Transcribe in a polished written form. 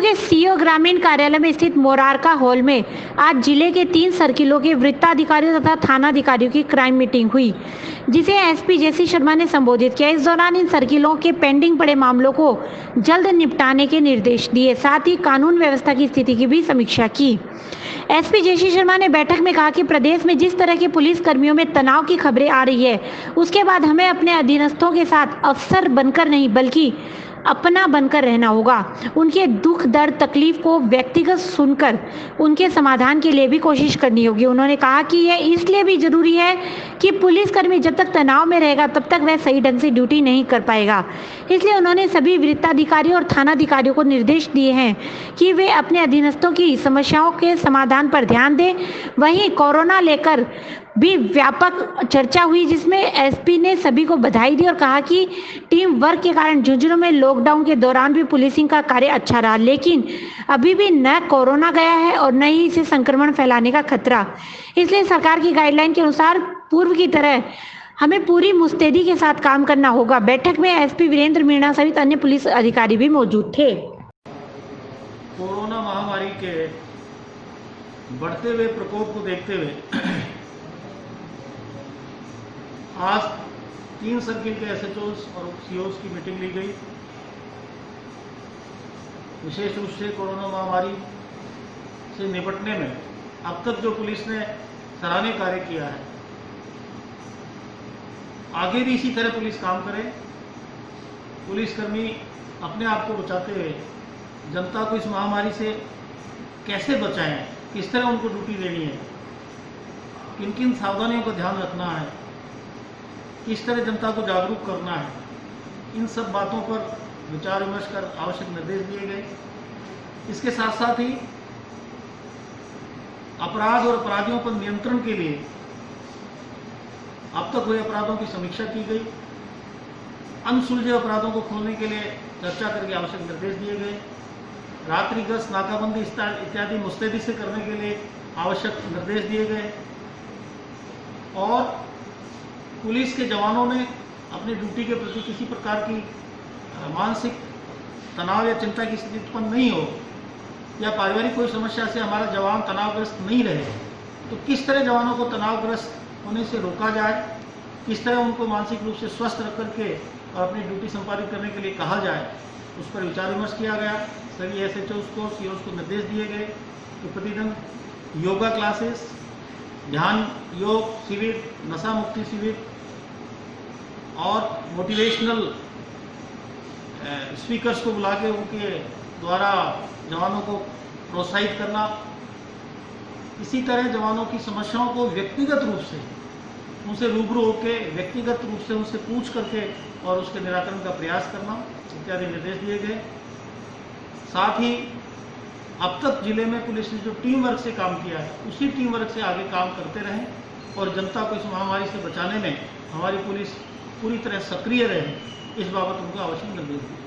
के सीओ ग्रामीण कार्यालय में स्थित मोरारका हॉल में आज जिले के 3 सर्किलों के वृत्ताधिकारियों तथा थानाधिकारियों की क्राइम मीटिंग हुई, जिसे एसपी जेसी शर्मा ने संबोधित किया। इस दौरान इन सर्किलों के पेंडिंग पड़े मामलों को जल्द निपटाने के निर्देश दिए, साथ ही कानून व्यवस्था की स्थिति की भी समीक्षा की। एसपी जेसी शर्मा ने बैठक में कहा कि प्रदेश में जिस तरह के पुलिस कर्मियों में तनाव की खबरें आ रही है, उसके बाद हमें अपने अधीनस्थों के साथ अफसर बनकर नहीं बल्कि अपना बनकर रहना होगा। उनके दुख दर्द तकलीफ को व्यक्तिगत सुनकर उनके समाधान के लिए भी कोशिश करनी होगी। उन्होंने कहा कि यह इसलिए भी जरूरी है कि पुलिसकर्मी जब तक तनाव में रहेगा तब तक वह सही ढंग से ड्यूटी नहीं कर पाएगा। इसलिए उन्होंने सभी वृत्ताधिकारियों और थानाधिकारियों को निर्देश दिए हैं कि वे अपने अधीनस्थों की समस्याओं के समाधान पर ध्यान दें। वहीं कोरोना लेकर भी व्यापक चर्चा हुई, जिसमें एसपी ने सभी को बधाई दी और कहा कि टीम वर्क के कारण झुंझुनू में लॉकडाउन के दौरान भी पुलिसिंग का कार्य अच्छा रहा, लेकिन अभी भी न कोरोना गया है और न ही इसे संक्रमण फैलाने का खतरा। इसलिए सरकार की गाइडलाइन के अनुसार पूर्व की तरह हमें पूरी मुस्तैदी के साथ काम करना होगा। बैठक में एसपी वीरेंद्र मीणा सहित अन्य पुलिस अधिकारी भी मौजूद थे। कोरोना महामारी के बढ़ते हुए प्रकोप को देखते हुए आज 3 सर्किल के एसएचओस और सीओस की मीटिंग ली गई। विशेष रूप से कोरोना महामारी से निपटने में अब तक जो पुलिस ने सराहनीय कार्य किया है, आगे भी इसी तरह पुलिस काम करे। पुलिसकर्मी अपने आप को बचाते हुए जनता को इस महामारी से कैसे बचाएं, किस तरह उनको ड्यूटी देनी है, किन किन सावधानियों का ध्यान रखना है, किस तरह जनता को जागरूक करना है, इन सब बातों पर विचार विमर्श कर आवश्यक निर्देश दिए गए। इसके साथ साथ ही अपराध और अपराधियों पर नियंत्रण के लिए अब तक हुए अपराधों की समीक्षा की गई। अनसुलझे अपराधों को खोलने के लिए चर्चा करके आवश्यक निर्देश दिए गए। रात्रि गश्त, नाकाबंदी इत्यादि मुस्तैदी से करने के लिए आवश्यक निर्देश दिए गए और पुलिस के जवानों ने अपनी ड्यूटी के प्रति किसी प्रकार की मानसिक तनाव या चिंता की स्थिति उत्पन्न नहीं हो या पारिवारिक कोई समस्या से हमारा जवान तनावग्रस्त नहीं रहे, तो किस तरह जवानों को तनावग्रस्त होने से रोका जाए, किस तरह उनको मानसिक रूप से स्वस्थ रख करके और अपनी ड्यूटी संपादित करने के लिए कहा जाए, उस पर विचार विमर्श किया गया। सभी एसएचओस को सीओस को निर्देश दिए गए कि प्रतिदिन योगा क्लासेस, ध्यान योग शिविर, नशा मुक्ति शिविर और मोटिवेशनल स्पीकर्स को बुला के उनके द्वारा जवानों को प्रोत्साहित करना। इसी तरह जवानों की समस्याओं को व्यक्तिगत रूप से उनसे रूबरू होकर व्यक्तिगत रूप से उनसे पूछ करके और उसके निराकरण का प्रयास करना इत्यादि निर्देश दिए गए। साथ ही अब तक जिले में पुलिस ने जो टीम वर्क से काम किया है, उसी टीम वर्क से आगे काम करते रहें और जनता को इस महामारी से बचाने में हमारी पुलिस पूरी तरह सक्रिय रहे, इस बाबत उनको आवश्यक निर्देश दिए।